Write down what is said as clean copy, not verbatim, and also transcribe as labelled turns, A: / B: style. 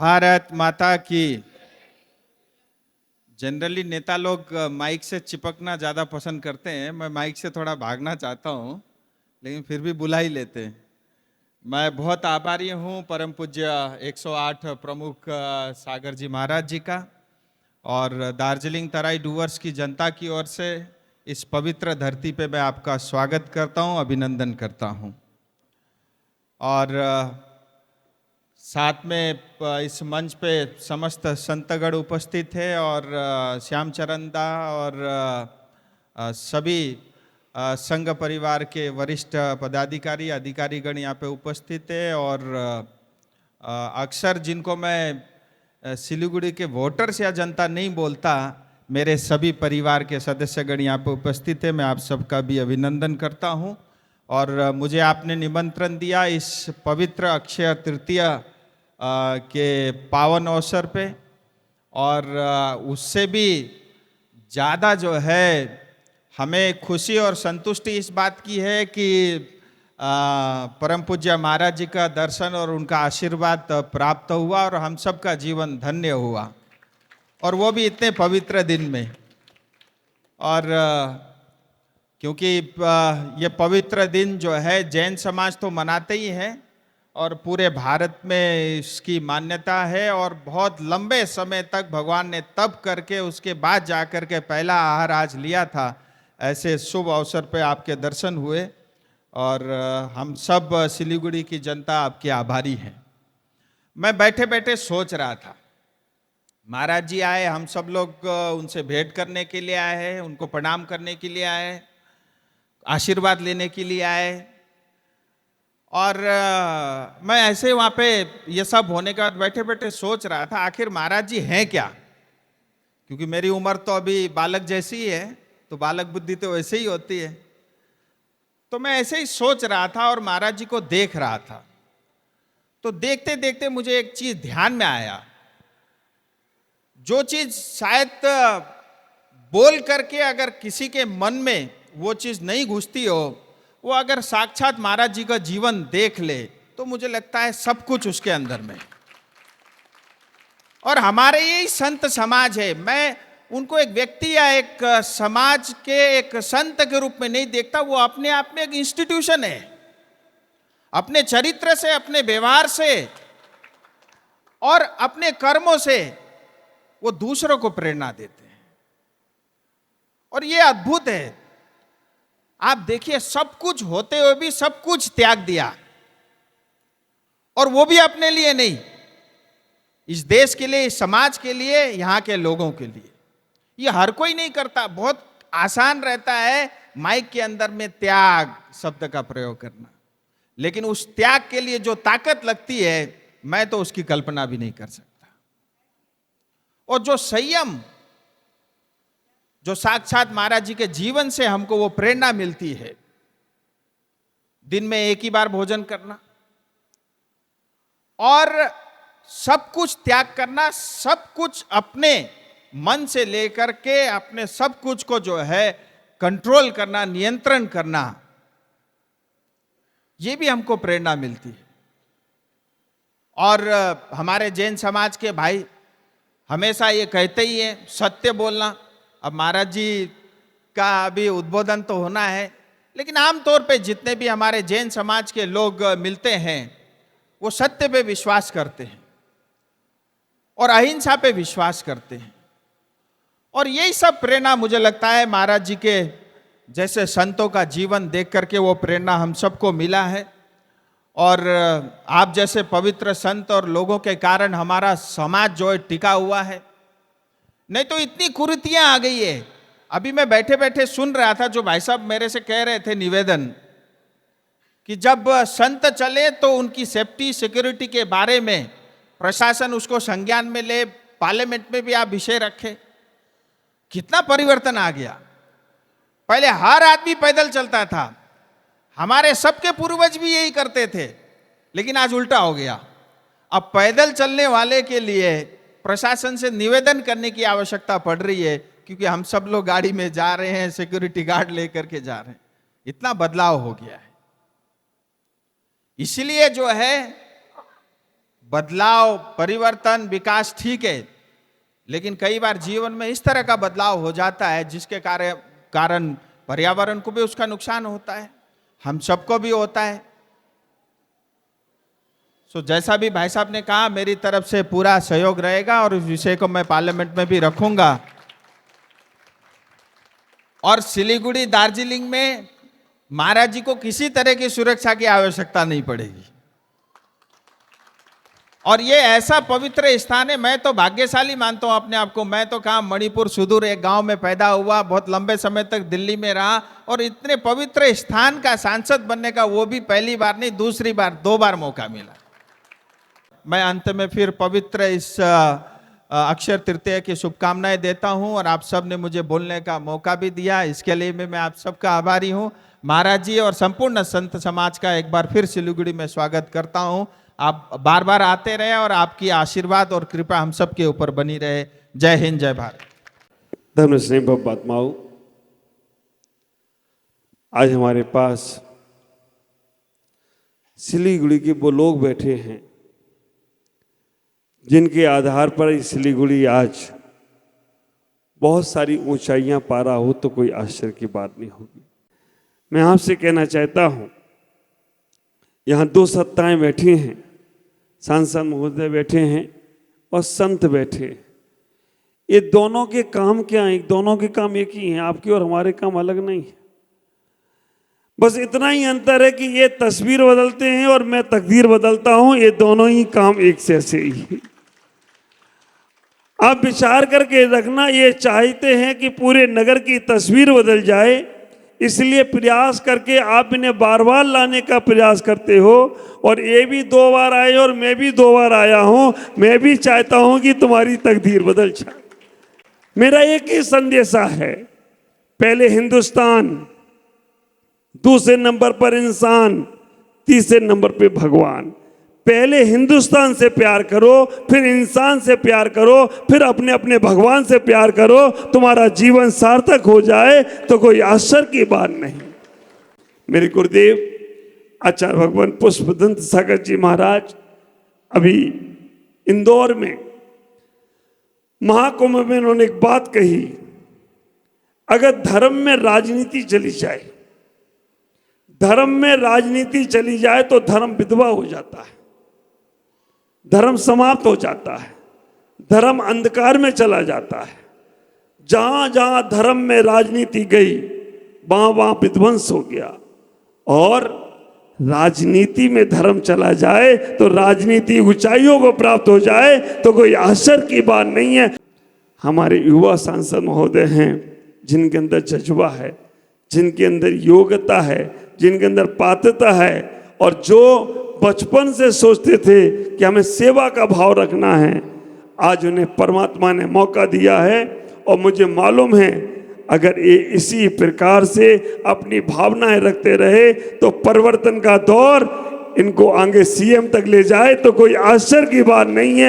A: भारत माता की। जनरली नेता लोग माइक से चिपकना ज़्यादा पसंद करते हैं। मैं माइक से थोड़ा भागना चाहता हूँ, लेकिन फिर भी बुला ही लेते हैं। मैं बहुत आभारी हूँ परम पूज्य 108 प्रमुख सागर जी महाराज जी का और दार्जिलिंग तराई डूवर्स की जनता की ओर से इस पवित्र धरती पे मैं आपका स्वागत करता हूँ, अभिनंदन करता हूँ। और साथ में इस मंच पे समस्त संतगण उपस्थित है और श्याम चरण दा और सभी संघ परिवार के वरिष्ठ पदाधिकारी अधिकारीगण यहाँ पे उपस्थित है। और अक्सर जिनको मैं सिलीगुड़ी के वोटर्स या जनता नहीं बोलता, मेरे सभी परिवार के सदस्यगण यहाँ पे उपस्थित है। मैं आप सबका भी अभिनंदन करता हूँ। और मुझे आपने निमंत्रण दिया इस पवित्र अक्षय तृतीया के पावन अवसर पे, और उससे भी ज़्यादा जो है हमें खुशी और संतुष्टि इस बात की है कि परम पूज्य महाराज जी का दर्शन और उनका आशीर्वाद प्राप्त हुआ और हम सब का जीवन धन्य हुआ, और वो भी इतने पवित्र दिन में। और क्योंकि ये पवित्र दिन जो है जैन समाज तो मनाते ही है और पूरे भारत में इसकी मान्यता है, और बहुत लंबे समय तक भगवान ने तप करके उसके बाद जाकर के पहला आहार आज लिया था। ऐसे शुभ अवसर पे आपके दर्शन हुए और हम सब सिलीगुड़ी की जनता आपके आभारी हैं। मैं बैठे बैठे सोच रहा था, महाराज जी आए, हम सब लोग उनसे भेंट करने के लिए आए हैं, उनको प्रणाम करने के लिए आए, आशीर्वाद लेने के लिए आए। और मैं ऐसे वहाँ पे ये सब होने के बाद बैठे बैठे सोच रहा था आखिर महाराज जी हैं क्या, क्योंकि मेरी उम्र तो अभी बालक जैसी ही है, तो बालक बुद्धि तो वैसे ही होती है। तो मैं ऐसे ही सोच रहा था और महाराज जी को देख रहा था, तो देखते देखते मुझे एक चीज ध्यान में आया, जो चीज शायद बोल करके अगर किसी के मन में वो चीज नहीं घुसती हो, वो अगर साक्षात महाराज जी का जीवन देख ले तो मुझे लगता है सब कुछ उसके अंदर में। और हमारे यही संत समाज है। मैं उनको एक व्यक्ति या एक समाज के एक संत के रूप में नहीं देखता, वो अपने आप में एक इंस्टीट्यूशन है। अपने चरित्र से, अपने व्यवहार से और अपने कर्मों से वो दूसरों को प्रेरणा देते हैं, और ये अद्भुत है। आप देखिए, सब कुछ होते हुए भी सब कुछ त्याग दिया, और वो भी अपने लिए नहीं, इस देश के लिए, इस समाज के लिए, यहाँ के लोगों के लिए। ये हर कोई नहीं करता। बहुत आसान रहता है माइक के अंदर में त्याग शब्द का प्रयोग करना, लेकिन उस त्याग के लिए जो ताकत लगती है, मैं तो उसकी कल्पना भी नहीं कर सकता। और जो संयम, जो साक्षात महाराज जी के जीवन से हमको वो प्रेरणा मिलती है, दिन में एक ही बार भोजन करना और सब कुछ त्याग करना, सब कुछ अपने मन से लेकर के अपने सब कुछ को जो है कंट्रोल करना, नियंत्रण करना, ये भी हमको प्रेरणा मिलती है। और हमारे जैन समाज के भाई हमेशा ये कहते ही है, सत्य बोलना। अब महाराज जी का अभी उद्बोधन तो होना है, लेकिन आमतौर पे जितने भी हमारे जैन समाज के लोग मिलते हैं, वो सत्य पे विश्वास करते हैं और अहिंसा पे विश्वास करते हैं। और यही सब प्रेरणा मुझे लगता है महाराज जी के जैसे संतों का जीवन देख करके वो प्रेरणा हम सबको मिला है। और आप जैसे पवित्र संत और लोगों के कारण हमारा समाज जो है टिका हुआ है, नहीं तो इतनी कुरीतियां आ गई है। अभी मैं बैठे बैठे सुन रहा था, जो भाई साहब मेरे से कह रहे थे निवेदन, कि जब संत चले तो उनकी सेफ्टी सिक्योरिटी के बारे में प्रशासन उसको संज्ञान में ले, पार्लियामेंट में भी आप विषय रखे। कितना परिवर्तन आ गया। पहले हर आदमी पैदल चलता था, हमारे सबके पूर्वज भी यही करते थे, लेकिन आज उल्टा हो गया। अब पैदल चलने वाले के लिए प्रशासन से निवेदन करने की आवश्यकता पड़ रही है, क्योंकि हम सब लोग गाड़ी में जा रहे हैं, सिक्योरिटी गार्ड लेकर के जा रहे हैं। इतना बदलाव हो गया है। इसलिए जो है बदलाव, परिवर्तन, विकास ठीक है, लेकिन कई बार जीवन में इस तरह का बदलाव हो जाता है जिसके कारण पर्यावरण को भी उसका नुकसान होता है, हम सबको भी होता है। सो जैसा भी भाई साहब ने कहा, मेरी तरफ से पूरा सहयोग रहेगा और इस विषय को मैं पार्लियामेंट में भी रखूंगा। और सिलीगुड़ी, दार्जिलिंग में महाराज जी को किसी तरह की सुरक्षा की आवश्यकता नहीं पड़ेगी। और ये ऐसा पवित्र स्थान है, मैं तो भाग्यशाली मानता हूं अपने आप को। मैं तो कहा मणिपुर सुदूर एक गांव में पैदा हुआ, बहुत लंबे समय तक दिल्ली में रहा, और इतने पवित्र स्थान का सांसद बनने का वो भी पहली बार नहीं, दूसरी बार, 2 बार मौका मिला। मैं अंत में फिर पवित्र इस अक्षय तृतीया की शुभकामनाएं देता हूं, और आप सब ने मुझे बोलने का मौका भी दिया, इसके लिए मैं आप सबका आभारी हूं। महाराज जी और संपूर्ण संत समाज का एक बार फिर सिलीगुड़ी में स्वागत करता हूं। आप बार बार आते रहे और आपकी आशीर्वाद और कृपा हम सब के ऊपर बनी रहे। जय हिंद, जय भारत।
B: धर्म स्नेह महात्माओं, आज हमारे पास सिलीगुड़ी के वो लोग बैठे हैं जिनके आधार पर सिलीगुड़ी आज बहुत सारी ऊंचाइयां पा रहा हो तो कोई आश्चर्य की बात नहीं होगी। मैं आपसे कहना चाहता हूं, यहां 2 सत्ताएं बैठी हैं, सांसद महोदय बैठे हैं और संत बैठे हैं। ये दोनों के काम क्या हैं? दोनों के काम एक ही हैं, आपके और हमारे काम अलग नहीं है। बस इतना ही अंतर है कि ये तस्वीर बदलते हैं और मैं तकदीर बदलता हूं। ये दोनों ही काम एक से ऐसे ही हैं। आप विचार करके रखना, ये चाहते हैं कि पूरे नगर की तस्वीर बदल जाए, इसलिए प्रयास करके आप इन्हें बार बार लाने का प्रयास करते हो। और ये भी 2 बार आए और मैं भी 2 बार आया हूं। मैं भी चाहता हूं कि तुम्हारी तकदीर बदल जाए। मेरा एक ही संदेशा है, पहले हिंदुस्तान, दूसरे नंबर पर इंसान, तीसरे नंबर पे भगवान। पहले हिंदुस्तान से प्यार करो, फिर इंसान से प्यार करो, फिर अपने अपने भगवान से प्यार करो। तुम्हारा जीवन सार्थक हो जाए तो कोई आश्चर्य की बात नहीं। मेरे गुरुदेव आचार्य भगवान पुष्पदंत सागर जी महाराज अभी इंदौर में महाकुंभ में उन्होंने एक बात कही, अगर धर्म में राजनीति चली जाए, धर्म में राजनीति चली जाए तो धर्म विधवा हो जाता है, धर्म समाप्त हो जाता है, धर्म अंधकार में चला जाता है। जहां जहां धर्म में राजनीति गई, वहां वहां विध्वंस हो गया। और राजनीति में धर्म चला जाए तो राजनीति ऊंचाइयों को प्राप्त हो जाए तो कोई आश्चर्य की बात नहीं है। हमारे युवा सांसद महोदय हैं जिनके अंदर जज्बा है, जिनके अंदर योग्यता है, जिनके अंदर पात्रता है, और जो बचपन से सोचते थे कि हमें सेवा का भाव रखना है, आज उन्हें परमात्मा ने मौका दिया है। और मुझे मालूम है, अगर ये इसी प्रकार से अपनी भावनाएं रखते रहे तो परिवर्तन का दौर इनको आगे सीएम तक ले जाए तो कोई आश्चर्य की बात नहीं है।